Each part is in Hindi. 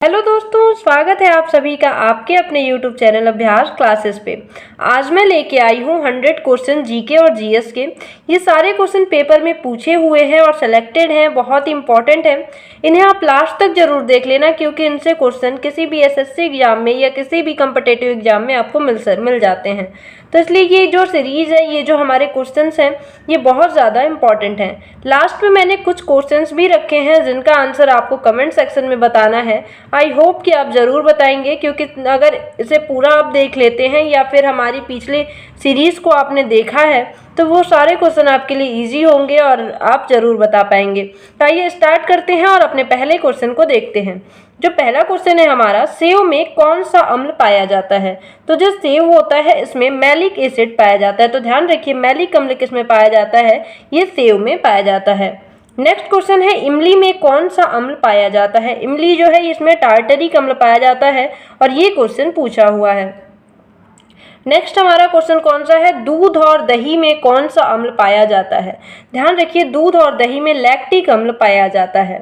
हेलो दोस्तों, स्वागत है आप सभी का आपके अपने YouTube चैनल अभ्यास क्लासेस पे। आज मैं लेके आई हूँ 100 क्वेश्चन जीके और जीएस के। ये सारे क्वेश्चन पेपर में पूछे हुए हैं और सेलेक्टेड हैं, बहुत इंपॉर्टेंट है। इन्हें आप लास्ट तक जरूर देख लेना, क्योंकि इनसे क्वेश्चन किसी भी एसएससी एग्जाम में या किसी भी कम्पिटेटिव एग्जाम में आपको मिल जाते हैं। तो इसलिए ये जो सीरीज़ है, ये जो हमारे क्वेश्चंस हैं, ये बहुत ज़्यादा इंपॉर्टेंट हैं। लास्ट में मैंने कुछ क्वेश्चंस भी रखे हैं जिनका आंसर आपको कमेंट सेक्शन में बताना है। आई होप कि आप ज़रूर बताएंगे, क्योंकि अगर इसे पूरा आप देख लेते हैं या फिर हमारी पिछले सीरीज़ को आपने देखा है तो वो सारे क्वेश्चन आपके लिए इजी होंगे और आप ज़रूर बता पाएंगे। तो आइए स्टार्ट करते हैं और अपने पहले क्वेश्चन को देखते हैं। जो पहला क्वेश्चन है हमारा, सेव में कौन सा अम्ल पाया जाता है? तो जो सेव होता है इसमें मैलिक एसिड पाया जाता है। तो ध्यान रखिए, मैलिक अम्ल किसमें पाया जाता है? ये सेव में पाया जाता है। नेक्स्ट क्वेश्चन है, इमली में कौन सा अम्ल पाया जाता है? इमली जो है इसमें टार्टरिक अम्ल पाया जाता है और ये क्वेश्चन पूछा हुआ है। नेक्स्ट हमारा क्वेश्चन कौन सा है, दूध और दही में कौन सा अम्ल पाया जाता है? ध्यान रखिए, दूध और दही में लैक्टिक अम्ल पाया जाता है।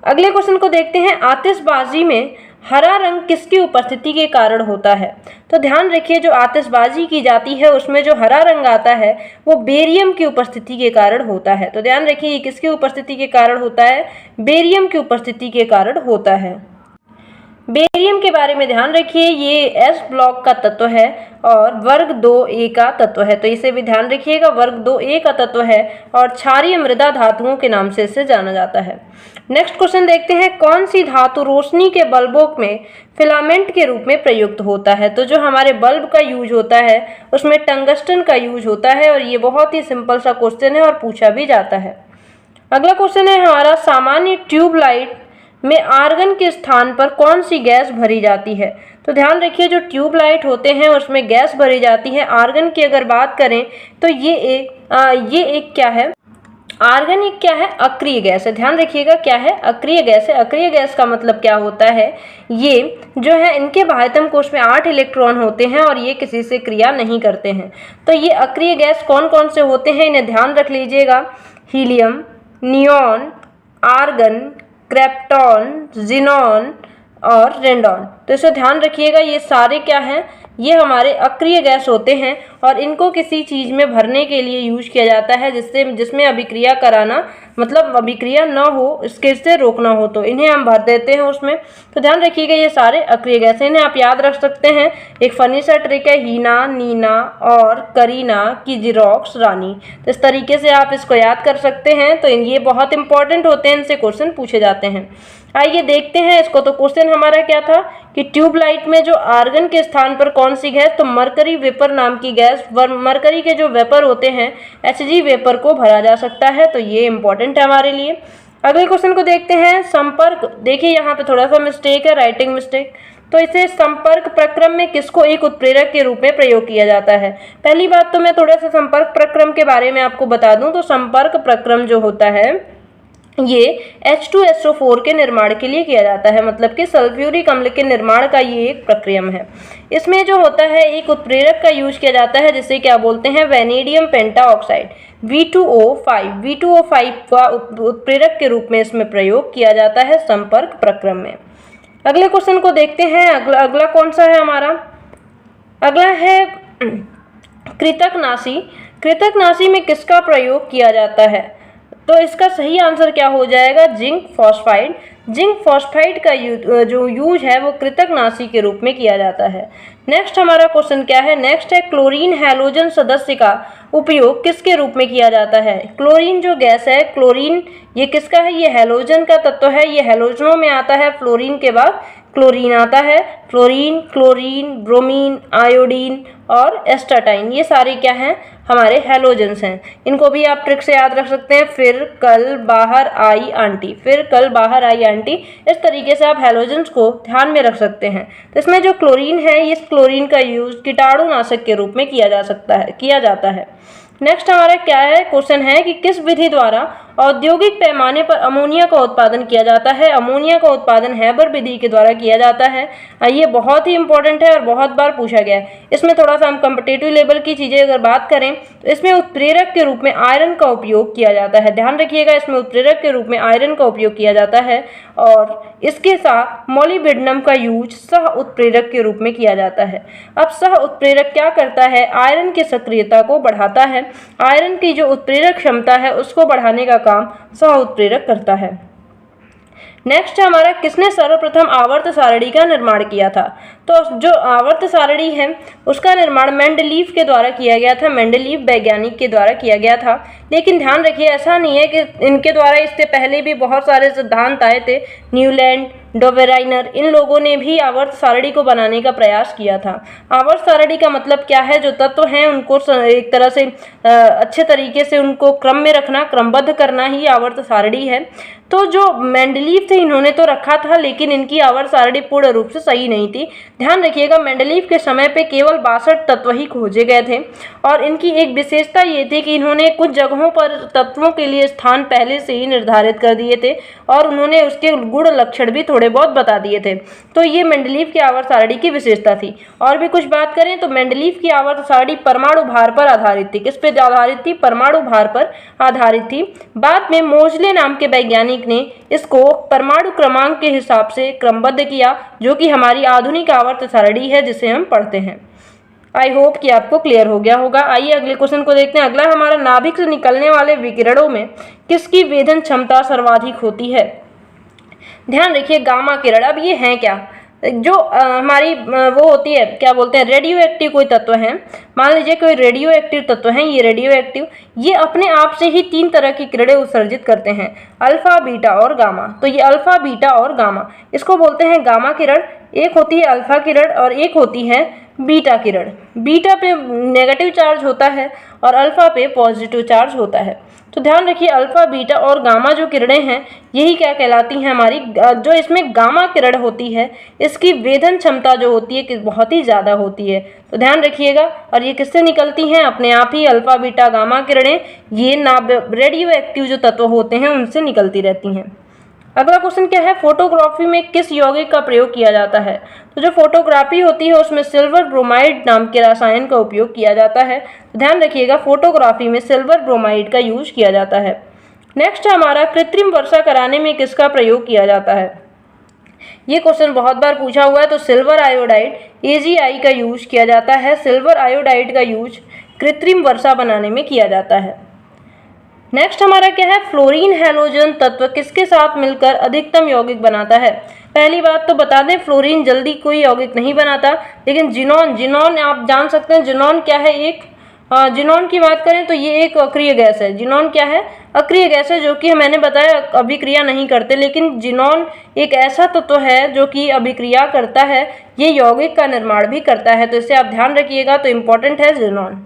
अगले क्वेश्चन को देखते हैं, आतिशबाजी में हरा रंग किसकी उपस्थिति के कारण होता है? तो ध्यान रखिए, जो आतिशबाजी की जाती है उसमें जो हरा रंग आता है वो बेरियम की उपस्थिति के कारण होता है। तो ध्यान रखिए, ये किसकी उपस्थिति के कारण होता है? बेरियम की उपस्थिति के कारण होता है। बेरियम के बारे में ध्यान रखिए, ये एस ब्लॉक का तत्व है और वर्ग 2A का तत्व है। तो इसे भी ध्यान रखिएगा, वर्ग 2A का तत्व है और क्षारीय मृदा धातुओं के नाम से इसे जाना जाता है। नेक्स्ट क्वेश्चन देखते हैं, कौन सी धातु रोशनी के बल्बों में फिलामेंट के रूप में प्रयुक्त होता है? तो जो हमारे बल्ब का यूज होता है उसमें टंगस्टन का यूज होता है और ये बहुत ही सिंपल सा क्वेश्चन है और पूछा भी जाता है। अगला क्वेश्चन है हमारा, सामान्य ट्यूबलाइट में आर्गन के स्थान पर कौन सी गैस भरी जाती है? तो ध्यान रखिए, जो ट्यूबलाइट होते हैं उसमें गैस भरी जाती है। आर्गन की अगर बात करें तो ये एक क्या है? आर्गन एक क्या है? अक्रिय गैस है। ध्यान रखिएगा, क्या है? अक्रिय गैस है। अक्रिय गैस का मतलब क्या होता है? ये जो है इनके बाह्यतम कोश में 8 इलेक्ट्रॉन होते हैं और ये किसी से क्रिया नहीं करते हैं। तो ये अक्रिय गैस कौन कौन से होते हैं, इन्हें ध्यान रख लीजिएगा। हीलियम, नियॉन, आर्गन, क्रेप्टॉन, जिनॉन और रेंडॉन। तो इसे ध्यान रखिएगा, ये सारे क्या हैं? ये हमारे अक्रिय गैस होते हैं और इनको किसी चीज़ में भरने के लिए यूज किया जाता है जिसमें अभिक्रिया कराना, मतलब अभिक्रिया न हो, इसके से रोकना हो, तो इन्हें हम भर देते हैं उसमें। तो ध्यान रखिएगा, ये सारे अक्रिय गैस हैं, इन्हें आप याद रख सकते हैं। एक फनी सा ट्रिक है, हीना, नीना और करीना की जिरोक्स रानी। तो इस तरीके से आप इसको याद कर सकते हैं। तो ये बहुत इंपॉर्टेंट होते हैं, इनसे क्वेश्चन पूछे जाते हैं। आइए देखते हैं इसको। तो क्वेश्चन हमारा क्या था कि ट्यूबलाइट में जो आर्गन के स्थान पर कौन सी गैस? तो मरकरी वेपर नाम की गैस, मरकरी के जो वेपर होते हैं Hg वेपर को भरा जा सकता है। तो ये इंपॉर्टेंट है हमारे लिए। अगले क्वेश्चन को देखते हैं, संपर्क। देखिए यहाँ पे थोड़ा सा मिस्टेक है, राइटिंग मिस्टेक। तो इसे संपर्क प्रक्रम में किसको एक उत्प्रेरक के रूप में प्रयोग किया जाता है? पहली बात तो मैं थोड़ा सा संपर्क प्रक्रम के बारे में आपको बता दूं। तो संपर्क प्रक्रम जो होता है ये H2SO4 के निर्माण के लिए किया जाता है, मतलब कि सल्फ्यूरिक अम्ल के निर्माण का ये एक प्रक्रिया है। इसमें जो होता है एक उत्प्रेरक का यूज किया जाता है जिसे क्या बोलते हैं? वैनेडियम पेंटाऑक्साइड, V2O5 का उत्प्रेरक के रूप में इसमें प्रयोग किया जाता है संपर्क प्रक्रम में। अगले क्वेश्चन को देखते हैं। अगला कौन सा है हमारा? अगला है कृतकनाशी। कृतकनाशी में किसका प्रयोग किया जाता है? तो इसका सही आंसर क्या हो जाएगा? Zinc phosphide. जिंक फॉस्फाइड का जो यूज है वो कृतकनाशी के रूप में किया जाता है। नेक्स्ट हमारा क्वेश्चन क्या है? नेक्स्ट है, क्लोरीन हैलोजन सदस्य का उपयोग किसके रूप में किया जाता है? क्लोरीन जो गैस है, क्लोरीन ये किसका है? ये हैलोजन का तत्व है। ये हैलोजनों में आता है, फ्लोरीन के बाद क्लोरीन आता है। फ्लोरीन, क्लोरीन, ब्रोमीन, आयोडीन और एस्टाटाइन, ये सारे क्या हैं? हमारे हैलोजेंस हैं। इनको भी आप ट्रिक से याद रख सकते हैं। फिर कल बाहर आई आंटी, फिर कल बाहर आई आंटी, इस तरीके से आप हैलोजेंस को ध्यान में रख सकते हैं। तो इसमें जो क्लोरीन है, इस क्लोरीन का यूज कीटाणुनाशक के रूप में किया जाता है। नेक्स्ट हमारा क्या है, क्वेश्चन है कि किस विधि द्वारा औद्योगिक पैमाने पर अमोनिया का उत्पादन किया जाता है। अमोनिया का उत्पादन हैबर विधि के द्वारा किया जाता है। ये बहुत ही इंपॉर्टेंट है और बहुत बार पूछा गया है। इसमें थोड़ा सा हम कम्पिटेटिव लेवल की चीज़ें अगर बात करें तो इसमें उत्प्रेरक के रूप में आयरन का उपयोग किया जाता है। ध्यान रखिएगा, इसमें उत्प्रेरक के रूप में आयरन का उपयोग किया जाता है और इसके साथ मोलिब्डेनम का यूज सह उत्प्रेरक के रूप में किया जाता है। अब सह उत्प्रेरक क्या करता है, आयरन की सक्रियता को बढ़ाता है। आयरन की जो उत्प्रेरक क्षमता है उसको बढ़ाने का काम सह उत्प्रेरक करता है। नेक्स्ट हमारा, किसने सर्वप्रथम आवर्त सारणी का निर्माण किया था। तो जो आवर्त सारणी है उसका निर्माण मेंडलीव के द्वारा किया गया था। मेंडलीव वैज्ञानिक के द्वारा किया गया था। लेकिन ध्यान रखिए, ऐसा नहीं है कि इनके द्वारा इससे पहले भी बहुत सारे सिद्धांत आए थे। न्यूलैंड, डोवेराइनर, इन लोगों ने भी आवर्त सारणी को बनाने का प्रयास किया था। आवर्त सारणी का मतलब क्या है, जो तत्व हैं उनको एक तरह से अच्छे तरीके से उनको क्रम में रखना, क्रमबद्ध करना ही आवर्त सारणी है। तो जो मेंडलीव थे इन्होंने तो रखा था, लेकिन इनकी आवर्त सारणी पूर्ण रूप से सही नहीं थी। ध्यान रखिएगा, मेंडलीव के समय पे केवल 62 तत्व ही खोजे गए थे और इनकी एक विशेषता ये थी कि इन्होंने कुछ जगहों पर तत्वों के लिए स्थान पहले से ही निर्धारित कर दिए थे और उन्होंने उसके गुण लक्षण भी थोड़े बहुत बता दिए थे। तो ये मेंडलीव की आवर्त सारणी की विशेषता थी। और भी कुछ बात करें तो मेंडलीव की आवर्त सारणी परमाणु भार पर आधारित थी। किस पे आधारित थी, परमाणु भार पर आधारित थी। बाद में मोजले नाम के वैज्ञानिक ने इसको परमाणु क्रमांक के हिसाब से क्रमबद्ध किया, जो कि हमारी आधुनिक आवर्त सारणी है जिसे हम पढ़ते हैं। आई होप कि आपको क्लियर हो गया होगा। आइए अगले क्वेश्चन को देखते हैं। अगला हमारा, नाभिक से निकलने वाले विकिरणों में किसकी वेधन क्षमता सर्वाधिक होती है। ध्यान रखिए, गामा किरण। अब ये हैं क्या, जो हमारी वो होती है, क्या बोलते हैं, रेडियो एक्टिव कोई तत्व हैं। मान लीजिए कोई रेडियो एक्टिव तत्व हैं, ये रेडियो एक्टिव, ये अपने आप से ही 3 तरह की किरणें उत्सर्जित करते हैं, अल्फा, बीटा और गामा। तो ये अल्फा, बीटा और गामा, इसको बोलते हैं गामा किरण। एक होती है अल्फा किरण और एक होती है बीटा किरण। बीटा पे नेगेटिव चार्ज होता है और अल्फा पे पॉजिटिव चार्ज होता है। तो ध्यान रखिए, अल्फा, बीटा और गामा जो किरणें हैं यही क्या कहलाती हैं हमारी। जो इसमें गामा किरण होती है इसकी वेधन क्षमता जो होती है कि बहुत ही ज़्यादा होती है। तो ध्यान रखिएगा, और ये किससे निकलती हैं, अपने आप ही अल्फा, बीटा, गामा किरणें ये रेडियो एक्टिव जो तत्व होते हैं उनसे निकलती रहती हैं। अगला क्वेश्चन क्या है, फोटोग्राफी में किस यौगिक का प्रयोग किया जाता है। तो जो फोटोग्राफी होती है उसमें सिल्वर ब्रोमाइड नाम के रसायन का उपयोग किया जाता है। तो ध्यान रखिएगा, फोटोग्राफी में सिल्वर ब्रोमाइड का यूज किया जाता है। नेक्स्ट हमारा, कृत्रिम वर्षा कराने में किसका प्रयोग किया जाता है। ये क्वेश्चन बहुत बार पूछा हुआ है। तो सिल्वर आयोडाइड, AgI का यूज किया जाता है। सिल्वर आयोडाइड का यूज कृत्रिम वर्षा बनाने में किया जाता है। नेक्स्ट हमारा क्या है, फ्लोरीन हैलोजन तत्व किसके साथ मिलकर अधिकतम यौगिक बनाता है। पहली बात तो बता दें, फ्लोरीन जल्दी कोई यौगिक नहीं बनाता, लेकिन जिनॉन आप जान सकते हैं। जिनॉन क्या है, एक जिनॉन की बात करें तो ये एक अक्रिय गैस है। जिनॉन क्या है, अक्रिय गैस है, जो कि मैंने बताया अभिक्रिया नहीं करते, लेकिन जिनॉन एक ऐसा तत्व है जो कि अभिक्रिया करता है, ये यौगिक का निर्माण भी करता है। तो इसे आप ध्यान रखिएगा, तो इम्पोर्टेंट है जिनॉन।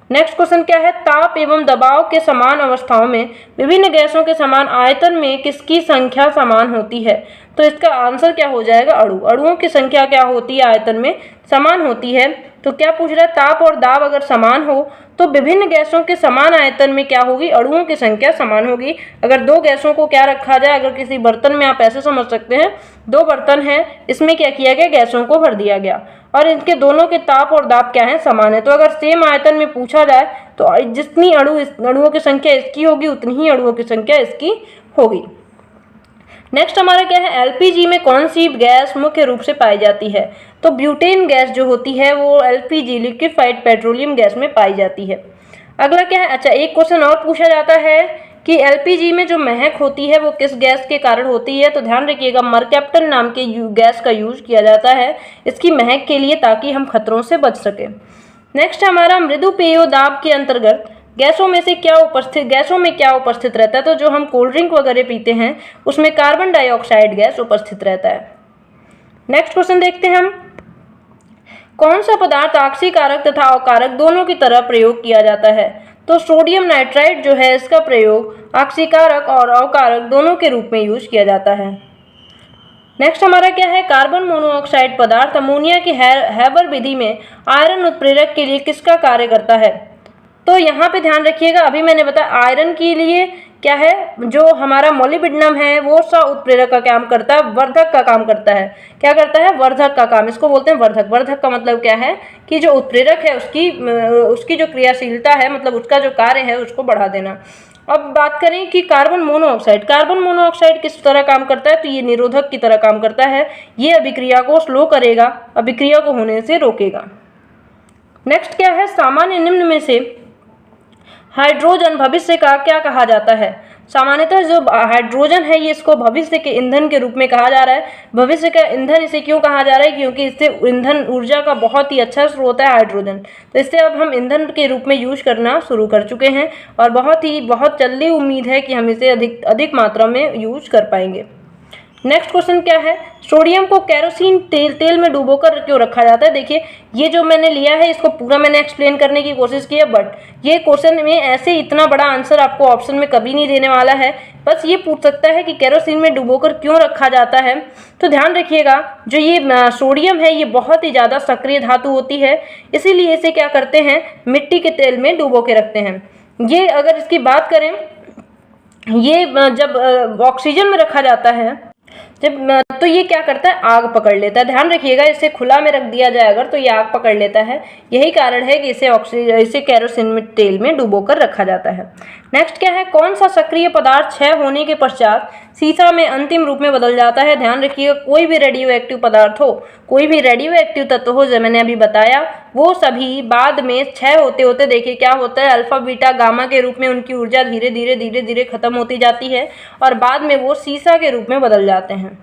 नेक्स्ट क्वेश्चन क्या है, ताप एवं दबाव के समान अवस्थाओं में विभिन्न गैसों के समान आयतन में किसकी संख्या समान होती है। तो इसका आंसर क्या हो जाएगा, अणु। अणुओं की संख्या क्या होती है, आयतन में समान होती है। तो क्या पूछ रहा है, ताप और दाब अगर समान हो तो विभिन्न गैसों के समान आयतन में क्या होगी, अणुओं की संख्या समान होगी। अगर 2 गैसों को क्या रखा जाए, अगर किसी बर्तन में, आप ऐसे समझ सकते हैं 2 बर्तन हैं, इसमें क्या किया गया, गैसों को भर दिया गया और इनके दोनों के ताप और दाब क्या है, समान है। तो अगर सेम आयतन में पूछा जाए तो जितनी अणुओं की संख्या इसकी होगी उतनी ही अणुओं की संख्या इसकी होगी। नेक्स्ट हमारा क्या है, LPG में कौन सी गैस मुख्य रूप से पाई जाती है। तो ब्यूटेन गैस जो होती है वो LPG, लिक्विफाइड पेट्रोलियम गैस में पाई जाती है। अगला क्या है, अच्छा एक क्वेश्चन और पूछा जाता है कि LPG में जो महक होती है वो किस गैस के कारण होती है। तो ध्यान रखिएगा, मरकैप्टन नाम के गैस का यूज किया जाता है इसकी महक के लिए, ताकि हम खतरों से बच सकें। नेक्स्ट हमारा, मृदु पेयो दाब के अंतर्गत गैसों में क्या उपस्थित रहता है। तो जो हम कोल्ड ड्रिंक वगैरह पीते हैं उसमें कार्बन डाइऑक्साइड गैस उपस्थित रहता है। नेक्स्ट क्वेश्चन देखते हैं हम, कौन सा पदार्थ आक्सीकारक तथा अकारक दोनों की तरह प्रयोग किया जाता है। तो सोडियम नाइट्राइड जो है इसका प्रयोग आक्सीकारक और अकारक दोनों के रूप में यूज किया जाता है। नेक्स्ट हमारा क्या है, कार्बन मोनोऑक्साइड पदार्थ अमोनिया की हैबर विधि में आयरन उत्प्रेरक के लिए किसका कार्य करता है। तो यहाँ पे ध्यान रखिएगा, अभी मैंने बताया आयरन के लिए क्या है, जो हमारा मोलिब्डेनम है वो उत्प्रेरक का काम करता है, वर्धक का काम करता है। क्या करता है? वर्धक का काम, इसको बोलते हैं वर्धक। वर्धक का मतलब क्या है कि जो उत्प्रेरक है उसकी जो क्रियाशीलता है, मतलब उसका जो कार्य है उसको बढ़ा देना। अब बात करें कि कार्बन मोनोऑक्साइड, कार्बन मोनोऑक्साइड किस तरह काम करता है, तो ये निरोधक की तरह काम करता है। ये अभिक्रिया को स्लो करेगा, अभिक्रिया को होने से रोकेगा। नेक्स्ट क्या है, सामान्य निम्न में से हाइड्रोजन भविष्य का क्या कहा जाता है? सामान्यतः जो हाइड्रोजन है ये इसको भविष्य के ईंधन के रूप में कहा जा रहा है। भविष्य का ईंधन इसे क्यों कहा जा रहा है? क्योंकि इससे ईंधन ऊर्जा का बहुत ही अच्छा स्रोत है हाइड्रोजन, तो इससे अब हम ईंधन के रूप में यूज करना शुरू कर चुके हैं और बहुत जल्दी उम्मीद है कि हम इसे अधिक मात्रा में यूज कर पाएंगे। नेक्स्ट क्वेश्चन क्या है, सोडियम को केरोसिन तेल में डुबोकर क्यों रखा जाता है? देखिए ये जो मैंने लिया है इसको पूरा मैंने एक्सप्लेन करने की कोशिश की है, बट ये क्वेश्चन में ऐसे इतना बड़ा आंसर आपको ऑप्शन में कभी नहीं देने वाला है। बस ये पूछ सकता है कि केरोसिन में डुबोकर क्यों रखा जाता है। तो ध्यान रखिएगा, जो ये सोडियम है ये बहुत ही ज़्यादा सक्रिय धातु होती है, इसीलिए इसे क्या करते हैं, मिट्टी के तेल में डुबो के रखते हैं। ये अगर इसकी बात करें, ये जब ऑक्सीजन में रखा जाता है तो ये क्या करता है, आग पकड़ लेता है। ध्यान रखिएगा, इसे खुला में रख दिया जाए अगर तो ये आग पकड़ लेता है। यही कारण है कि इसे केरोसिन में तेल में डुबोकर रखा जाता है। नेक्स्ट क्या है, कौन सा सक्रिय पदार्थ क्षय होने के पश्चात सीसा में अंतिम रूप में बदल जाता है? ध्यान रखिएगा, कोई भी रेडियो एक्टिव पदार्थ हो, कोई भी रेडियो एक्टिव तत्व हो, जो मैंने अभी बताया, वो सभी बाद में क्षय होते होते देखिए क्या होता है, अल्फा बीटा गामा के रूप में उनकी ऊर्जा धीरे धीरे खत्म होती जाती है और बाद में वो सीसा के रूप में बदल जाते हैं।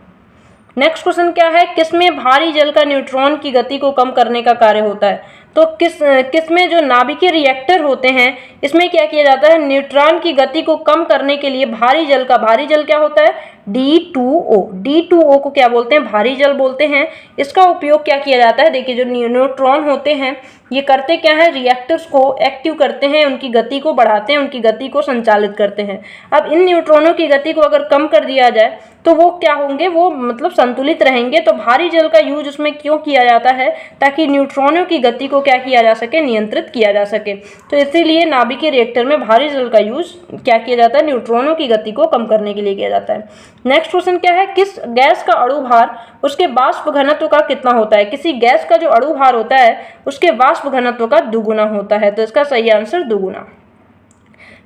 नेक्स्ट क्वेश्चन क्या है, किसमें भारी जल का न्यूट्रॉन की गति को कम करने का कार्य होता है? तो किसमें जो नाभिकीय रिएक्टर होते हैं इसमें क्या किया जाता है, न्यूट्रॉन की गति को कम करने के लिए भारी जल क्या होता है, D2O। D2O को क्या बोलते हैं, भारी जल बोलते हैं। इसका उपयोग क्या किया जाता है, देखिए जो न्यूट्रॉन होते हैं ये करते क्या है, रिएक्टर्स को एक्टिव करते हैं, उनकी गति को बढ़ाते हैं, उनकी गति को संचालित करते हैं। अब इन न्यूट्रॉनों की गति को अगर कम कर दिया जाए तो वो क्या होंगे, वो मतलब संतुलित रहेंगे। तो भारी जल का यूज उसमें क्यों किया जाता है, ताकि न्यूट्रॉनों की गति को क्या किया जा सके, नियंत्रित किया जा सके। तो इसीलिए नाभिकीय रिएक्टर में भारी जल का यूज क्या किया जाता है, न्यूट्रॉनों की गति को कम करने के लिए किया जाता है। नेक्स्ट क्वेश्चन क्या है, किस गैस का अणु भार उसके वाष्प घनत्व का कितना होता है? किसी गैस का जो अणु भार होता है उसके वाष्प घनत्व का दुगुना होता है, तो इसका सही आंसर दुगुना।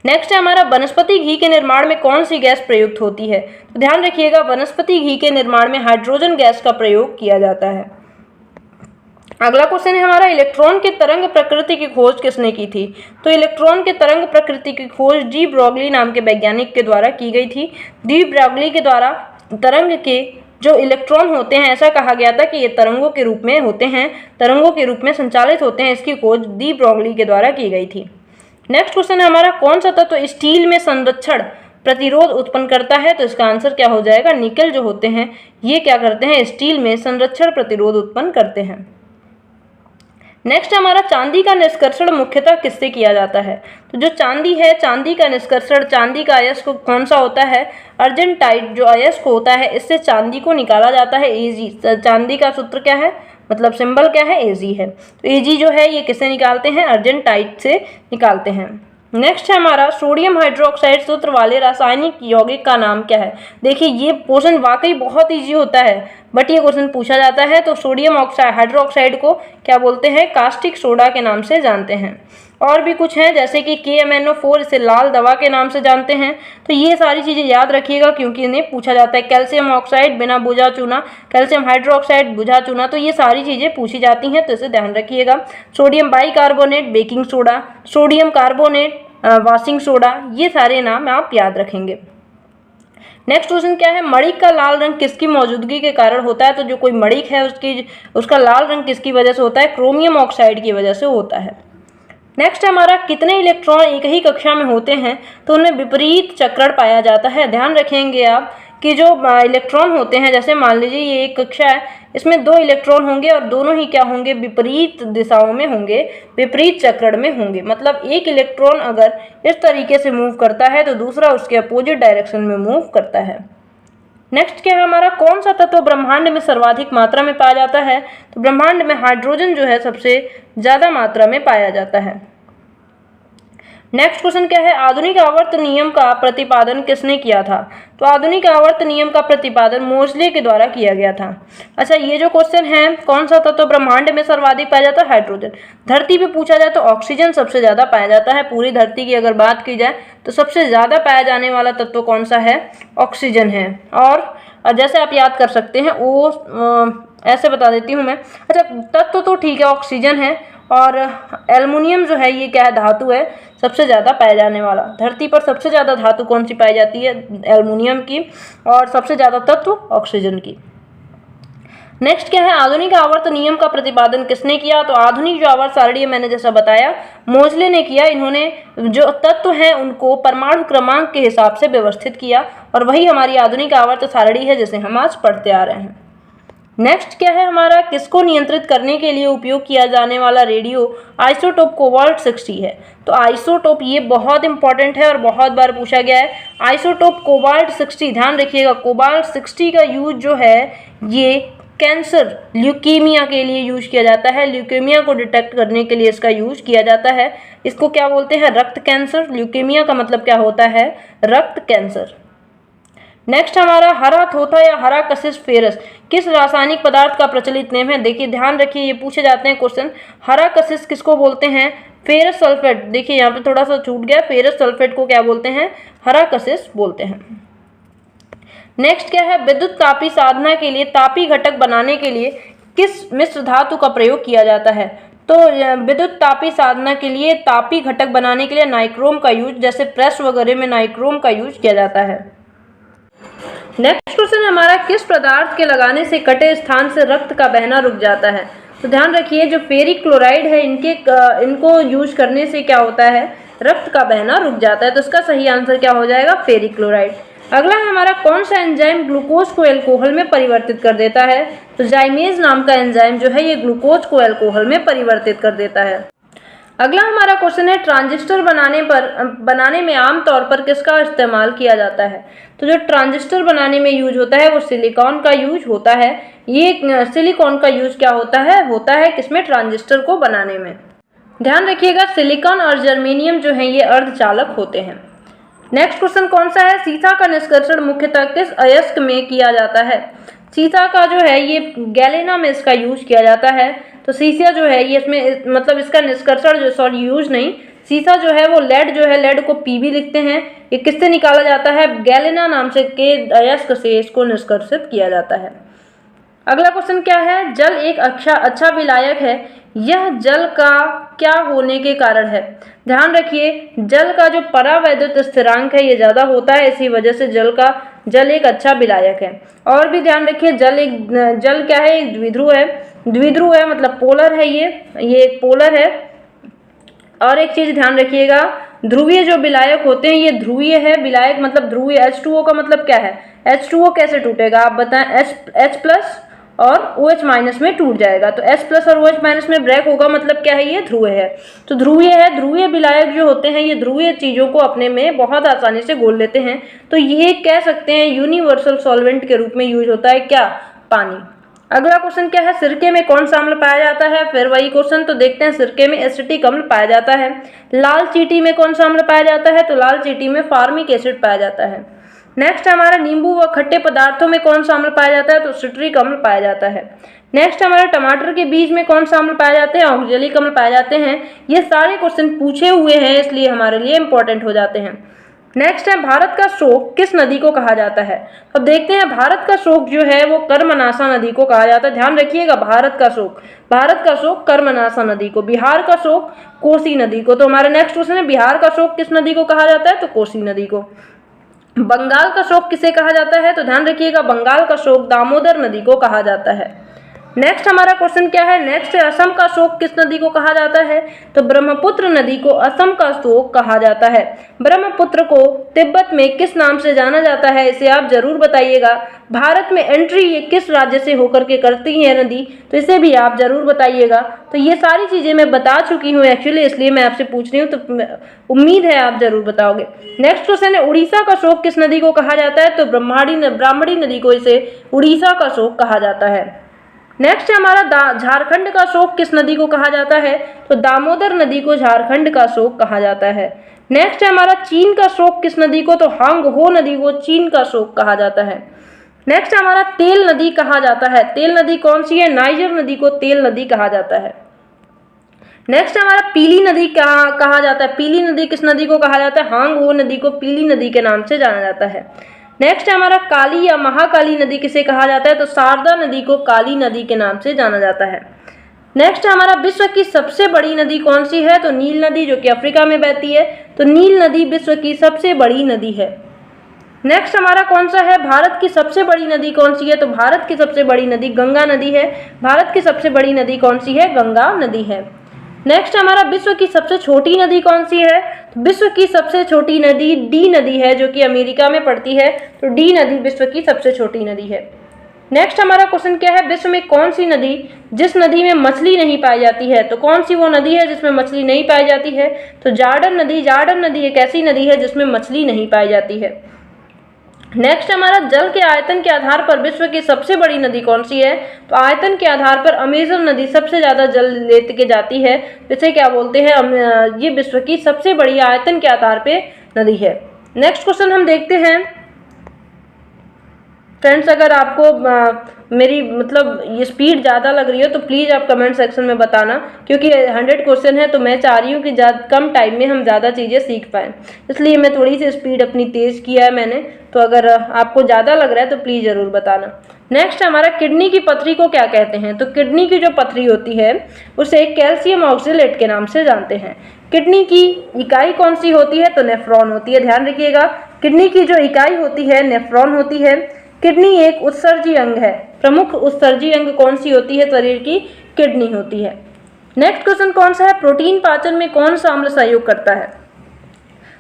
नेक्स्ट है हमारा, वनस्पति घी के निर्माण में कौन सी गैस प्रयुक्त होती है? तो ध्यान रखिएगा, वनस्पति घी के निर्माण में हाइड्रोजन गैस का प्रयोग किया जाता है। अगला क्वेश्चन है हमारा, इलेक्ट्रॉन के तरंग प्रकृति की खोज किसने की थी? तो इलेक्ट्रॉन के तरंग प्रकृति की खोज डी ब्रॉगली नाम के वैज्ञानिक के द्वारा की गई थी। डी ब्रॉगली के द्वारा तरंग के जो इलेक्ट्रॉन होते हैं, ऐसा कहा गया था कि ये तरंगों के रूप में होते हैं, तरंगों के रूप में संचालित होते हैं। इसकी खोज डी ब्रॉगली के द्वारा की गई थी। नेक्स्ट क्वेश्चन है हमारा, कौन सा तत्व स्टील में संरक्षण प्रतिरोध उत्पन्न करता है? तो इसका आंसर क्या हो जाएगा, निकल जो होते हैं ये क्या करते हैं, स्टील में संरक्षण प्रतिरोध उत्पन्न करते हैं। नेक्स्ट हमारा, चांदी का निष्कर्षण मुख्यतः किससे किया जाता है? तो जो चांदी है, चांदी का निष्कर्षण, चांदी का अयस्क कौन सा होता है, अर्जेंटाइट जो अयस्क होता है इससे चांदी को निकाला जाता है, Ag। चांदी का सूत्र क्या है, मतलब सिंबल क्या है, Ag है। तो Ag जो है ये किससे निकालते हैं, अर्जेंटाइट से निकालते हैं। नेक्स्ट है हमारा, सोडियम हाइड्रोक्साइड सूत्र वाले रासायनिक यौगिक का नाम क्या है? देखिए ये क्वेश्चन वाकई बहुत इजी होता है, बट ये क्वेश्चन पूछा जाता है। तो सोडियम हाइड्रोक्साइड को क्या बोलते हैं, कास्टिक सोडा के नाम से जानते हैं। और भी कुछ हैं जैसे कि KMnO4, इसे लाल दवा के नाम से जानते हैं। तो ये सारी चीज़ें याद रखिएगा क्योंकि इन्हें पूछा जाता है। कैल्शियम ऑक्साइड बिना बुझा चूना, कैल्शियम हाइड्रोक्साइड बुझा चूना, तो ये सारी चीज़ें पूछी जाती हैं, तो इसे ध्यान रखिएगा। Sodium bicarbonate baking soda, sodium carbonate washing soda, ये सारे नाम आप याद रखेंगे। नेक्स्ट क्वेश्चन क्या है, मणिक का लाल रंग किसकी मौजूदगी के कारण होता है? तो जो कोई मणिक है उसका लाल रंग किसकी वजह से होता है, क्रोमियम ऑक्साइड की वजह से होता है। नेक्स्ट हमारा, कितने इलेक्ट्रॉन एक ही कक्षा में होते हैं तो उनमें विपरीत चक्रण पाया जाता है? ध्यान रखेंगे आप कि जो इलेक्ट्रॉन होते हैं, जैसे मान लीजिए ये एक कक्षा है, इसमें 2 इलेक्ट्रॉन होंगे और दोनों ही क्या होंगे, विपरीत दिशाओं में होंगे, विपरीत चक्रण में होंगे। मतलब एक इलेक्ट्रॉन अगर इस तरीके से मूव करता है तो दूसरा उसके अपोजिट डायरेक्शन में मूव करता है। नेक्स्ट क्या है हमारा, कौन सा तत्व ब्रह्मांड में सर्वाधिक मात्रा में पाया जाता है? तो ब्रह्मांड में हाइड्रोजन जो है सबसे ज़्यादा मात्रा में पाया जाता है। नेक्स्ट क्वेश्चन क्या है, आधुनिक आवर्त नियम का प्रतिपादन किसने किया था? तो आधुनिक आवर्त नियम का प्रतिपादन मोजले के द्वारा किया गया था। अच्छा, ये जो क्वेश्चन है, कौन सा तत्व ब्रह्मांड में सर्वाधिक पाया जाता है? हाइड्रोजन। धरती पे पूछा जाए तो ऑक्सीजन सबसे ज्यादा पाया जाता है। पूरी धरती की अगर बात की जाए तो सबसे ज्यादा पाया जाने वाला तत्व कौन सा है? ऑक्सीजन है। और जैसे आप याद कर सकते हैं वो ऐसे बता देती हूँ मैं। अच्छा, तत्व तो ठीक है, ऑक्सीजन है, और एल्युमिनियम जो है ये क्या है? धातु है, सबसे ज़्यादा पाया जाने वाला। धरती पर सबसे ज़्यादा धातु कौन सी पाई जाती है? एल्युमिनियम की। और सबसे ज़्यादा तत्व ऑक्सीजन की। नेक्स्ट क्या है, आधुनिक आवर्त नियम का प्रतिपादन किसने किया? तो आधुनिक जो आवर्त सारणी है, मैंने जैसा बताया, मोजले ने किया। इन्होंने जो तत्व हैं उनको परमाणु क्रमांक के हिसाब से व्यवस्थित किया, और वही हमारी आधुनिक आवर्त सारणी है जिसे हम आज पढ़ते आ रहे हैं। नेक्स्ट क्या है हमारा, किसको नियंत्रित करने के लिए उपयोग किया जाने वाला रेडियो आइसोटोप कोबाल्ट 60 है? तो आइसोटोप ये बहुत इंपॉर्टेंट है और बहुत बार पूछा गया है। आइसोटोप कोबाल्ट 60, ध्यान रखिएगा, कोबाल्ट 60 का यूज जो है ये कैंसर, ल्यूकीमिया के लिए यूज किया जाता है। ल्यूकीमिया को डिटेक्ट करने के लिए इसका यूज किया जाता है। इसको क्या बोलते हैं? रक्त कैंसर। ल्यूकीमिया का मतलब क्या होता है? रक्त कैंसर। नेक्स्ट हमारा हरा थोथा या हरा कशिश फेरस किस रासायनिक पदार्थ का प्रचलित नेम है? देखिए, ध्यान रखिए, ये पूछे जाते हैं क्वेश्चन। हरा कशिश किसको बोलते हैं? Ferrous sulphate. देखिए यहाँ पे थोड़ा सा छूट गया, फेरस सल्फेट को क्या बोलते हैं? हरा कशिश बोलते हैं। नेक्स्ट क्या है, विद्युत तापी साधना के लिए तापी घटक बनाने के लिए किस मिश्र धातु का प्रयोग किया जाता है? तो विद्युत तापी साधना के लिए तापी घटक बनाने के लिए नाइक्रोम का यूज, जैसे प्रेस वगैरह में नाइक्रोम का यूज किया जाता है। नेक्स्ट क्वेश्चन हमारा, किस पदार्थ के लगाने से कटे स्थान से रक्त का बहना रुक जाता है? तो ध्यान रखिए, जो फेरिक क्लोराइड है इनको यूज करने से क्या होता है? रक्त का बहना रुक जाता है। तो इसका सही आंसर क्या हो जाएगा? Ferric chloride. अगला हमारा, कौन सा एंजाइम ग्लूकोज को एल्कोहल में परिवर्तित कर देता है? तो जाइमेज नाम का एंजाइम जो है ये ग्लूकोज को एल्कोहल में परिवर्तित कर देता है। अगला हमारा क्वेश्चन है, ट्रांजिस्टर बनाने में आमतौर पर किसका इस्तेमाल किया जाता है? तो जो ट्रांजिस्टर बनाने में यूज होता है वो सिलिकॉन का यूज होता है। ये सिलिकॉन का यूज क्या होता है किसमें? ट्रांजिस्टर को बनाने में। ध्यान रखिएगा, सिलिकॉन और जर्मेनियम जो है ये अर्धचालक होते हैं। नेक्स्ट क्वेश्चन कौन सा है, सीसा का निष्कर्षण मुख्यतः किस अयस्क में किया जाता है? सीसा का जो है ये गैलेना में इसका यूज किया जाता है। तो सीसा जो है ये इसमें मतलब इसका निष्कर्षण जो यूज नहीं, सीसा जो है वो लेड जो है, लेड को पीबी लिखते हैं। ये किससे निकाला जाता है? गैलेना नाम से के अयस्क से इसको निष्कर्षित किया जाता है। अगला क्वेश्चन क्या है, जल एक अच्छा विलायक है, यह जल का क्या होने के कारण है? ध्यान रखिए, जल का जो परावैद्युत स्थिरांक है ये ज्यादा होता है, इसी वजह से जल एक अच्छा विलायक है। और भी ध्यान रखिए, जल क्या है? एक द्विध्रुव है। द्विध्रुव है मतलब पोलर है, ये एक पोलर है। और एक चीज ध्यान रखिएगा, ध्रुवीय जो विलायक होते हैं ये ध्रुवीय है। विलायक मतलब ध्रुवीय। H2O का मतलब क्या है? H2O कैसे टूटेगा आप बताएं? H+ और OH- में टूट जाएगा। तो H+ और OH- में ब्रेक होगा, मतलब क्या है? ये ध्रुवीय है। तो ध्रुवीय है, ध्रुवीय विलायक जो होते हैं ये ध्रुवीय चीजों को अपने में बहुत आसानी से घोल लेते हैं। तो ये कह सकते हैं यूनिवर्सल सॉल्वेंट के रूप में यूज होता है क्या? पानी। अगला क्वेश्चन क्या है, सिरके में कौन सा अम्ल पाया जाता है? फिर वही क्वेश्चन, तो देखते हैं, सिरके में एसिटिक अम्ल पाया जाता है। लाल चींटी में कौन सा अम्ल पाया जाता है? तो लाल चींटी में फार्मिक एसिड पाया जाता है। नेक्स्ट हमारा, नींबू व खट्टे पदार्थों में कौन सा अम्ल पाया जाता है? तो सिट्रिक अम्ल पाया जाता है। नेक्स्ट हमारा, टमाटर के बीज में कौन सा अम्ल पाया जाते हैं? ऑक्जेलिक अम्ल पाए जाते हैं। ये सारे क्वेश्चन पूछे हुए हैं, इसलिए हमारे लिए इंपॉर्टेंट हो जाते हैं। नेक्स्ट है, भारत का शोक किस नदी को कहा जाता है? अब देखते हैं, भारत का शोक जो है वो कर्मनाशा नदी को कहा जाता है। ध्यान रखिएगा, भारत का शोक कर्मनाशा नदी को, बिहार का शोक कोसी नदी को। तो हमारा नेक्स्ट क्वेश्चन है, बिहार का शोक किस नदी को कहा जाता है? तो कोसी नदी को। बंगाल का शोक किसे कहा जाता है? तो ध्यान रखिएगा, बंगाल का शोक दामोदर नदी को कहा जाता है। नेक्स्ट हमारा क्वेश्चन क्या है, नेक्स्ट है, असम का शोक किस नदी को कहा जाता है? तो ब्रह्मपुत्र नदी को असम का शोक कहा जाता है। ब्रह्मपुत्र को तिब्बत में किस नाम से जाना जाता है? इसे आप जरूर बताइएगा। भारत में एंट्री ये किस राज्य से होकर के करती है नदी? तो इसे भी आप जरूर बताइएगा। तो ये सारी चीजें मैं बता चुकी हूँ एक्चुअली, इसलिए मैं आपसे पूछ रही हूँ, तो उम्मीद है आप जरूर बताओगे। नेक्स्ट क्वेश्चन है, उड़ीसा का शोक किस नदी को कहा जाता है? तो ब्राह्मणी नदी को इसे उड़ीसा का शोक कहा जाता है। नेक्स्ट है हमारा, झारखंड का शोक किस नदी को कहा जाता है? तो दामोदर नदी को झारखंड का शोक कहा जाता है। नेक्स्ट है हमारा चीन का शोक किस नदी को, तो हांग हो नदी को चीन का शोक कहा जाता है। नेक्स्ट हमारा तेल नदी कहा जाता है, तेल नदी कौन सी है, नाइजर नदी को तेल नदी कहा जाता है। नेक्स्ट हमारा पीली नदी कहा जाता है, पीली नदी किस नदी को कहा जाता है, हांग हो नदी को पीली नदी के नाम से जाना जाता है। नेक्स्ट हमारा काली या महाकाली नदी किसे कहा जाता है, तो शारदा नदी को काली नदी के नाम से जाना जाता है। नेक्स्ट हमारा विश्व की सबसे बड़ी नदी कौन सी है, तो नील नदी जो कि अफ्रीका में बहती है, तो नील नदी विश्व की सबसे बड़ी नदी है। नेक्स्ट हमारा कौन सा है, भारत की सबसे बड़ी नदी कौन सी है, तो भारत की सबसे बड़ी नदी गंगा नदी है। भारत की सबसे बड़ी नदी कौन सी है, गंगा नदी है। नेक्स्ट हमारा विश्व की सबसे छोटी नदी कौन सी है, तो विश्व की सबसे छोटी नदी डी नदी है जो कि अमेरिका में पड़ती है, तो डी नदी विश्व की सबसे छोटी नदी है। नेक्स्ट हमारा क्वेश्चन क्या है, विश्व में कौन सी नदी जिस नदी में मछली नहीं पाई जाती है, तो कौन सी वो नदी है जिसमें मछली नहीं पाई जाती है, तो जॉर्डन नदी। जॉर्डन नदी एक ऐसी नदी है जिसमें मछली नहीं पाई जाती है। नेक्स्ट हमारा जल के आयतन के आधार पर विश्व की सबसे बड़ी नदी कौन सी है, तो आयतन के आधार पर अमेजन नदी सबसे ज़्यादा जल लेके जाती है, जिसे क्या बोलते हैं, ये विश्व की सबसे बड़ी आयतन के आधार पे नदी है। नेक्स्ट क्वेश्चन हम देखते हैं फ्रेंड्स, अगर आपको मेरी मतलब ये स्पीड ज़्यादा लग रही हो तो प्लीज़ आप कमेंट सेक्शन में बताना, क्योंकि 100 क्वेश्चन है तो मैं चाह रही हूँ कि कम टाइम में हम ज़्यादा चीज़ें सीख पाएँ, इसलिए मैं थोड़ी सी स्पीड अपनी तेज़ किया है मैंने। तो अगर आपको ज़्यादा लग रहा है तो प्लीज़ ज़रूर बताना। नेक्स्ट हमारा किडनी की पथरी को क्या कहते हैं, तो किडनी की जो पथरी होती है उसे कैल्शियम ऑक्जेलेट के नाम से जानते हैं। किडनी की इकाई कौन सी होती है, तो नेफ्रॉन होती है। ध्यान रखिएगा, किडनी की जो इकाई होती है नेफ्रॉन होती है। किडनी एक उत्सर्जी अंग है, प्रमुख उत्सर्जी अंग कौन सी होती है शरीर की, किडनी होती है। नेक्स्ट क्वेश्चन कौन सा है, प्रोटीन पाचन में कौन सा अम्ल सहयोग करता है,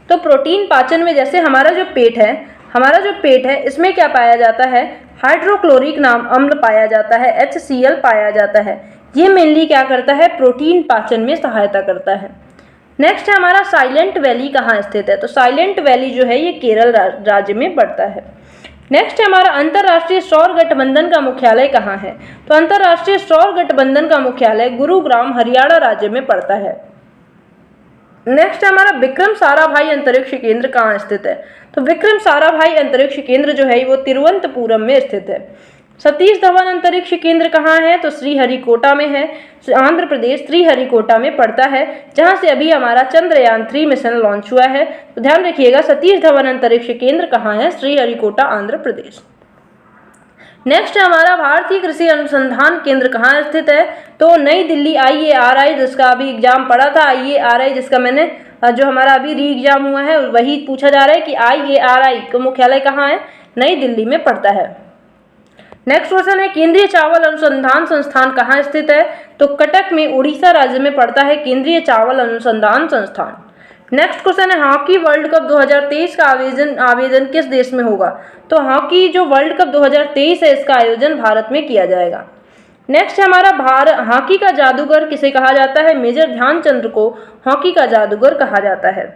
तो प्रोटीन पाचन में जैसे हमारा जो पेट है इसमें क्या पाया जाता है, हाइड्रोक्लोरिक नाम अम्ल पाया जाता है, HCl पाया जाता है। ये मेनली क्या करता है, प्रोटीन पाचन में सहायता करता है। नेक्स्ट है हमारा साइलेंट वैली कहाँ स्थित है, तो साइलेंट वैली जो है ये केरल राज्य में पड़ता है। नेक्स्ट है हमारा अंतर्राष्ट्रीय सौर गठबंधन का मुख्यालय कहाँ है, तो अंतर्राष्ट्रीय सौर गठबंधन का मुख्यालय गुरुग्राम हरियाणा राज्य में पड़ता है। नेक्स्ट है हमारा विक्रम साराभाई अंतरिक्ष केंद्र कहाँ स्थित है, तो विक्रम साराभाई अंतरिक्ष केंद्र जो है वो तिरुवनंतपुरम में स्थित है। सतीश धवन अंतरिक्ष केंद्र कहाँ है, तो श्रीहरिकोटा में है। आंध्र प्रदेश श्रीहरिकोटा में पड़ता है, जहां से अभी हमारा चंद्रयान 3 मिशन लॉन्च हुआ है। तो ध्यान रखिएगा, सतीश धवन अंतरिक्ष केंद्र कहाँ है, श्रीहरिकोटा आंध्र प्रदेश। नेक्स्ट हमारा भारतीय कृषि अनुसंधान केंद्र कहाँ स्थित है, तो नई दिल्ली IARI, जिसका अभी एग्जाम पड़ा था IARI, जिसका मैंने जो हमारा अभी री एग्जाम हुआ है वही पूछा जा रहा है कि IARI का मुख्यालय कहाँ है, नई दिल्ली में पड़ता है। नेक्स्ट क्वेश्चन है केंद्रीय चावल अनुसंधान संस्थान कहाँ स्थित है, तो कटक में उड़ीसा राज्य में पड़ता है केंद्रीय चावल अनुसंधान संस्थान। नेक्स्ट क्वेश्चन है हॉकी वर्ल्ड कप 2023 का आयोजन किस देश में होगा, तो हॉकी जो वर्ल्ड कप 2023 है इसका आयोजन भारत में किया जाएगा। नेक्स्ट हमारा हॉकी का जादूगर किसे कहा जाता है, मेजर ध्यानचंद को हॉकी का जादूगर कहा जाता है।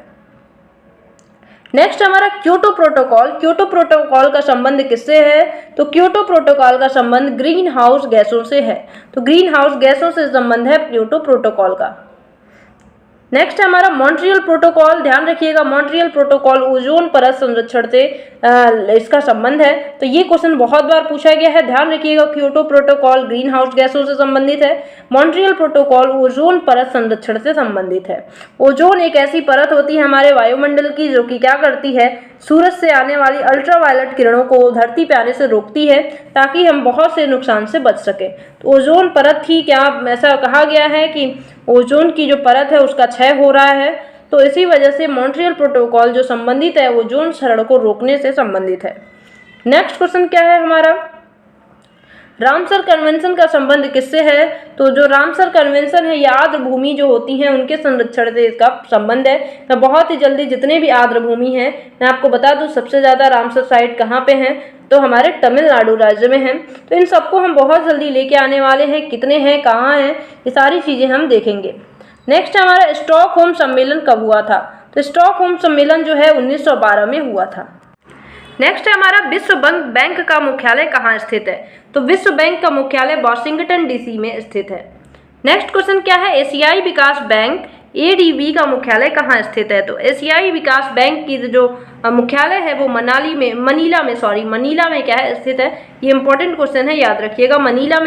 नेक्स्ट हमारा क्योटो प्रोटोकॉल का संबंध किससे है, तो क्योटो प्रोटोकॉल का संबंध ग्रीन हाउस गैसों से है, तो ग्रीन हाउस गैसों से संबंध है क्योटो प्रोटोकॉल का। नेक्स्ट हमारा मॉन्ट्रियल प्रोटोकॉल, ध्यान रखिएगा मॉन्ट्रियल प्रोटोकॉल ओजोन परत संरक्षण से इसका संबंध है, तो ये क्वेश्चन बहुत बार पूछा गया है। ध्यान रखिएगा क्योटो प्रोटोकॉल ग्रीन हाउस गैसों से संबंधित है, मॉन्ट्रियल प्रोटोकॉल ओजोन परत संरक्षण से संबंधित है। ओजोन एक ऐसी परत होती है हमारे वायुमंडल की जो कि क्या करती है, सूरज से आने वाली अल्ट्रावायलेट किरणों को धरती पे आने से रोकती है ताकि हम बहुत से नुकसान से बच सके। तो ओजोन परत ही क्या ऐसा कहा गया है कि ओजोन की जो परत है उसका क्षय हो रहा है, तो इसी वजह से मॉन्ट्रियल प्रोटोकॉल जो संबंधित है ओजोन क्षरण को रोकने से संबंधित है। नेक्स्ट क्वेश्चन क्या है हमारा, रामसर कन्वेंशन का संबंध किससे है, तो जो रामसर कन्वेंशन है ये आर्द्र भूमि जो होती हैं उनके संरक्षण से इसका संबंध है। मैं बहुत ही जल्दी जितने भी आर्द्र भूमि हैं मैं आपको बता दूं, सबसे ज़्यादा रामसर साइट कहाँ पे हैं, तो हमारे तमिलनाडु राज्य में हैं। तो इन सबको हम बहुत जल्दी लेके आने वाले हैं, कितने हैं कहाँ हैं ये सारी चीज़ें हम देखेंगे। नेक्स्ट हमारा स्टॉकहोम सम्मेलन कब हुआ था, तो स्टॉकहोम सम्मेलन जो है 1912 में हुआ था। नेक्स्ट है हमारा विश्व बैंक का मुख्यालय कहाँ स्थित है, तो विश्व बैंक का मुख्यालय वाशिंगटन DC में स्थित है। नेक्स्ट क्वेश्चन क्या है, एशियाई विकास बैंक एडीबी का मुख्यालय कहाँ स्थित है? तो एशियाई विकास बैंक की जो मुख्यालय है वो मनीला में क्या है स्थित है? ये इंपॉर्टेंट क्वेश्चन है, याद रखिएगा। मनीला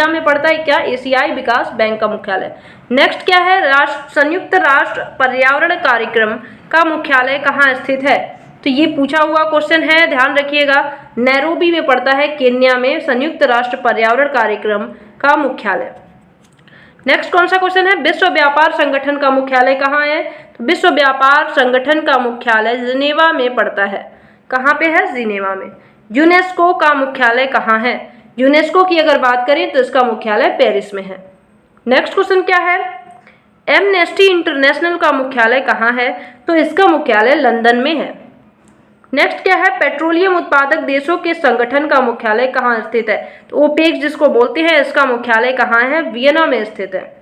में पड़ता है क्या? एशियाई विकास बैंक का मुख्यालय। नेक्स्ट क्या है? संयुक्त राष्ट्र पर्यावरण कार्यक्रम का मुख्यालय कहाँ स्थित है? तो ये पूछा हुआ क्वेश्चन है, ध्यान रखिएगा। नैरोबी में पड़ता है, केन्या में, संयुक्त राष्ट्र पर्यावरण कार्यक्रम का मुख्यालय। नेक्स्ट कौन सा क्वेश्चन है? विश्व व्यापार संगठन का मुख्यालय कहाँ है? तो विश्व व्यापार संगठन का मुख्यालय जिनेवा में पड़ता है। कहाँ पे है? जिनेवा में। यूनेस्को का मुख्यालय कहाँ है? यूनेस्को की अगर बात करें तो इसका मुख्यालय पेरिस में है। नेक्स्ट क्वेश्चन क्या है? एमनेस्टी इंटरनेशनल का मुख्यालय कहाँ है? तो इसका मुख्यालय लंदन में है। नेक्स्ट क्या है? पेट्रोलियम उत्पादक देशों के संगठन का मुख्यालय कहाँ स्थित है? तो ओपेक जिसको बोलते हैं, इसका मुख्यालय कहाँ है? वियना में स्थित है।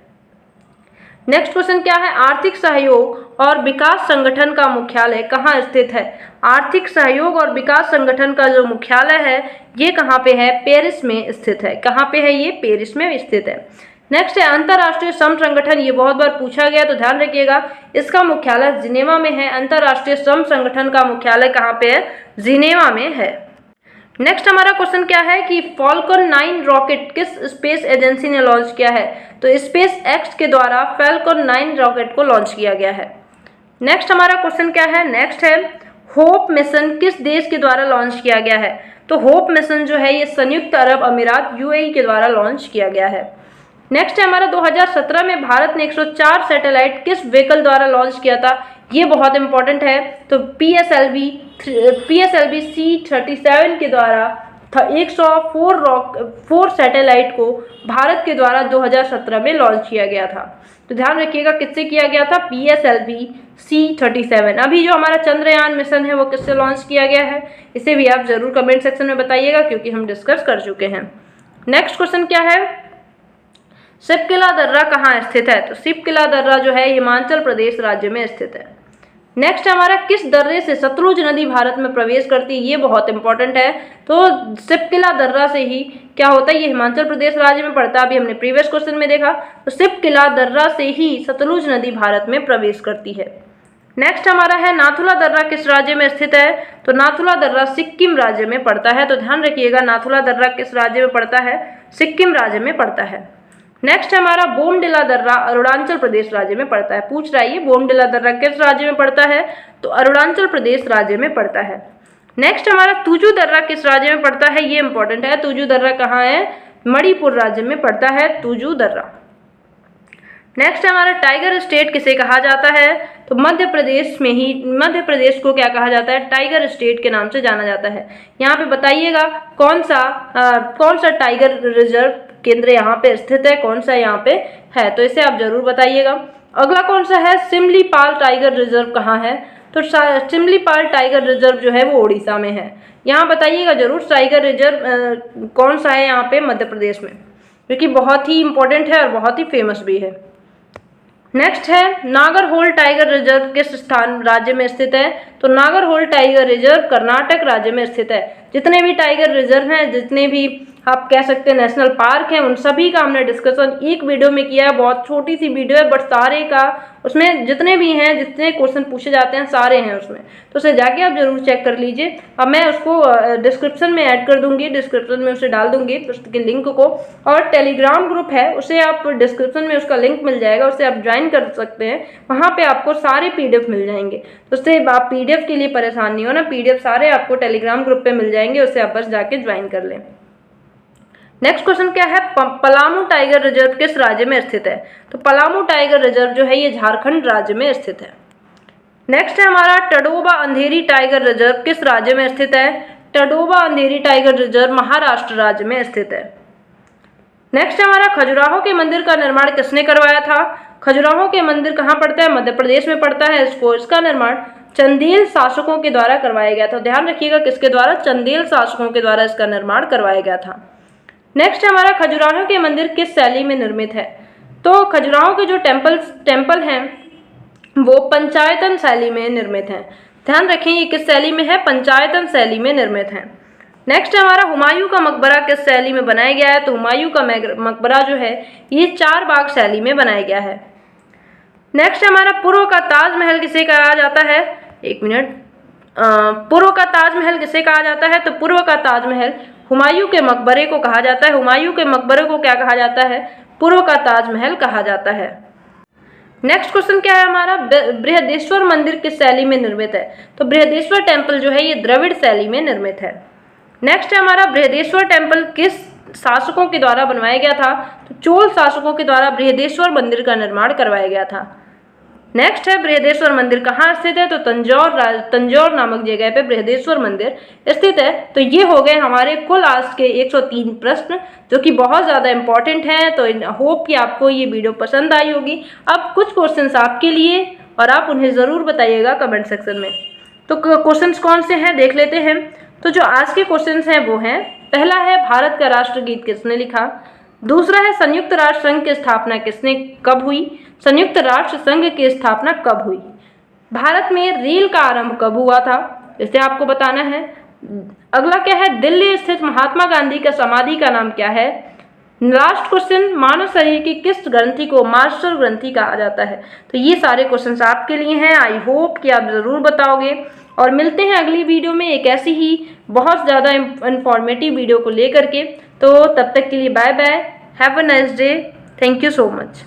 नेक्स्ट क्वेश्चन क्या है? आर्थिक सहयोग और विकास संगठन का मुख्यालय कहाँ स्थित है? आर्थिक सहयोग और विकास संगठन का जो मुख्यालय है ये कहाँ पे है? पेरिस में स्थित है। कहाँ पे है ये? पेरिस में स्थित है। नेक्स्ट है अंतर्राष्ट्रीय श्रम संगठन, ये बहुत बार पूछा गया तो ध्यान रखिएगा, इसका मुख्यालय जिनेवा में है। अंतर्राष्ट्रीय श्रम संगठन का मुख्यालय कहाँ पे है? जिनेवा में है। नेक्स्ट हमारा क्वेश्चन क्या है कि फॉल्कन 9 रॉकेट किस स्पेस एजेंसी ने लॉन्च किया है? तो स्पेस एक्स के द्वारा फॉल्कन 9 रॉकेट को लॉन्च किया गया है। नेक्स्ट हमारा क्वेश्चन क्या है? नेक्स्ट है होप मिशन किस देश के द्वारा लॉन्च किया गया है? तो होप मिशन जो है ये संयुक्त अरब अमीरात यूएई के द्वारा लॉन्च किया गया है। नेक्स्ट है हमारा 2017 में भारत ने 104 सैटेलाइट किस व्हीकल द्वारा लॉन्च किया था? ये बहुत इंपॉर्टेंट है। तो PSLV C-37 के द्वारा 104 सैटेलाइट को भारत के द्वारा 2017 में लॉन्च किया गया था। तो ध्यान रखिएगा किससे किया गया था? PSLV C-37। अभी जो हमारा चंद्रयान मिशन है वो किससे लॉन्च किया गया है? इसे भी आप जरूर कमेंट सेक्शन में बताइएगा क्योंकि हम डिस्कस कर चुके हैं। नेक्स्ट क्वेश्चन क्या है? शिपकिला दर्रा कहाँ स्थित है? तो शिपकिला दर्रा जो है हिमाचल प्रदेश राज्य में स्थित है। नेक्स्ट हमारा किस दर्रे से सतलुज नदी भारत में प्रवेश करती है? ये बहुत इंपॉर्टेंट है। तो शिपकिला दर्रा से ही क्या होता है? ये हिमाचल प्रदेश राज्य में पड़ता है। अभी हमने प्रीवियस क्वेश्चन में देखा, तो शिपकिला दर्रा से ही सतलुज नदी भारत में प्रवेश करती है। नेक्स्ट हमारा है नाथुला दर्रा किस राज्य में स्थित है? तो नाथुला दर्रा सिक्किम राज्य में पड़ता है। तो ध्यान रखिएगा नाथुला दर्रा किस राज्य में पड़ता है? सिक्किम राज्य में पड़ता है। नेक्स्ट हमारा बोमडिला दर्रा अरुणाचल प्रदेश राज्य में पड़ता है। पूछ रहा है ये बोमडिला दर्रा किस राज्य में पड़ता है? तो अरुणाचल प्रदेश राज्य में पड़ता है। नेक्स्ट हमारा तुजू दर्रा किस राज्य में पड़ता है? ये इंपॉर्टेंट है। तुजू दर्रा कहाँ है? मणिपुर राज्य में पड़ता है तुजू दर्रा। नेक्स्ट हमारा टाइगर स्टेट किसे कहा जाता है? तो मध्य प्रदेश को क्या कहा जाता है? टाइगर स्टेट के नाम से जाना जाता है। यहाँ पे बताइएगा कौन सा टाइगर रिजर्व केंद्र यहाँ पे स्थित है, कौन सा यहाँ पे है, तो इसे आप जरूर बताइएगा। अगला कौन सा है? सिमलीपाल टाइगर रिजर्व कहाँ है? तो सिमलीपाल टाइगर रिजर्व जो है वो उड़ीसा में है। यहाँ बताइएगा जरूर टाइगर रिजर्व कौन सा है यहाँ पे मध्य प्रदेश में, क्योंकि बहुत ही इंपॉर्टेंट है और बहुत ही फेमस भी है। नेक्स्ट है नागरहोल टाइगर रिजर्व किस राज्य में स्थित है? तो नागरहोल टाइगर रिजर्व कर्नाटक राज्य में स्थित है। जितने भी टाइगर रिजर्व हैं, जितने भी आप कह सकते हैं नेशनल पार्क हैं, उन सभी का हमने डिस्कशन एक वीडियो में किया है। बहुत छोटी सी वीडियो है बट सारे का उसमें जितने भी हैं, जितने क्वेश्चन पूछे जाते हैं सारे हैं उसमें, तो उसे जाके आप जरूर चेक कर लीजिए। अब मैं उसको डिस्क्रिप्शन में ऐड कर दूंगी, डिस्क्रिप्शन में उसे डाल दूंगी उसके लिंक को। और टेलीग्राम ग्रुप है उसे आप डिस्क्रिप्शन में उसका लिंक मिल जाएगा, उससे आप ज्वाइन कर सकते हैं। वहाँ पे आपको सारे PDF मिल जाएंगे, तो उससे आप PDF के लिए परेशान नहीं हो ना, PDF सारे आपको टेलीग्राम ग्रुप पे मिल जाएंगे, उससे आप बस जाके ज्वाइन कर लें। नेक्स्ट क्वेश्चन क्या है? पलामू टाइगर रिजर्व किस राज्य में स्थित है? तो पलामू टाइगर रिजर्व जो है ये झारखंड राज्य में स्थित है। नेक्स्ट है हमारा टडोबा अंधेरी टाइगर रिजर्व किस राज्य में स्थित है? टडोबा अंधेरी टाइगर रिजर्व महाराष्ट्र राज्य में स्थित है। नेक्स्ट हमारा खजुराहो के मंदिर का निर्माण किसने करवाया था? खजुराहो के मंदिर कहाँ पड़ता है? मध्य प्रदेश में पड़ता है। इसका निर्माण चंदेल शासकों के द्वारा करवाया गया था। ध्यान रखिएगा किसके द्वारा? चंदेल शासकों के द्वारा इसका निर्माण करवाया गया था। नेक्स्ट हमारा खजुराहो के मंदिर किस शैली में निर्मित है? तो खजुराहो के जो टेम्पल हैं वो पंचायतन शैली में निर्मित हैं। ध्यान रखें ये किस शैली में है? पंचायतन शैली में निर्मित है। नेक्स्ट हमारा हुमायूं का मकबरा किस शैली में बनाया गया है? तो हुमायूं का मकबरा जो है ये 4 बाग शैली में बनाया गया है। नेक्स्ट हमारा पूर्व का ताजमहल किसे कहा जाता है? एक मिनट। पूर्व का ताजमहल किसे कहा जाता है? तो पूर्व का ताजमहल हुमायूं के मकबरे को कहा जाता है। हुमायूं के मकबरे को क्या कहा जाता है? पूर्व का ताजमहल कहा जाता है। नेक्स्ट क्वेश्चन क्या है हमारा? बृहदेश्वर मंदिर किस शैली में निर्मित है? तो बृहदेश्वर टेम्पल जो है ये द्रविड़ शैली में निर्मित है। नेक्स्ट है हमारा बृहदेश्वर टेम्पल किस शासकों के द्वारा बनवाया गया था? तो चोल शासकों के द्वारा बृहदेश्वर मंदिर का निर्माण करवाया गया था। नेक्स्ट है बृहदेश्वर मंदिर कहाँ स्थित है? तो तंजौर नामक जगह पे बृहदेश्वर मंदिर स्थित है। तो ये हो गए हमारे कुल आज के 103 प्रश्न जो कि बहुत ज़्यादा इंपॉर्टेंट हैं। तो होप कि आपको ये वीडियो पसंद आई होगी। अब कुछ क्वेश्चंस आपके लिए और आप उन्हें ज़रूर बताइएगा कमेंट सेक्शन में। तो क्वेश्चंस कौन से हैं देख लेते हैं। तो जो आज के क्वेश्चंस हैं वो हैं, पहला है भारत का राष्ट्रगीत किसने लिखा? दूसरा है संयुक्त राष्ट्र संघ की स्थापना कब हुई? संयुक्त राष्ट्र संघ की स्थापना कब हुई? भारत में रेल का आरंभ कब हुआ था? इसे आपको बताना है। अगला क्या है? दिल्ली स्थित महात्मा गांधी का समाधि का नाम क्या है? लास्ट क्वेश्चन, मानव शरीर की किस ग्रंथि को मास्टर ग्रंथि कहा जाता है? तो ये सारे क्वेश्चंस आपके लिए हैं। आई होप कि आप ज़रूर बताओगे और मिलते हैं अगली वीडियो में एक ऐसी ही बहुत ज़्यादा इंफॉर्मेटिव वीडियो को लेकर के। तो तब तक के लिए bye bye, have a nice day, thank you so much.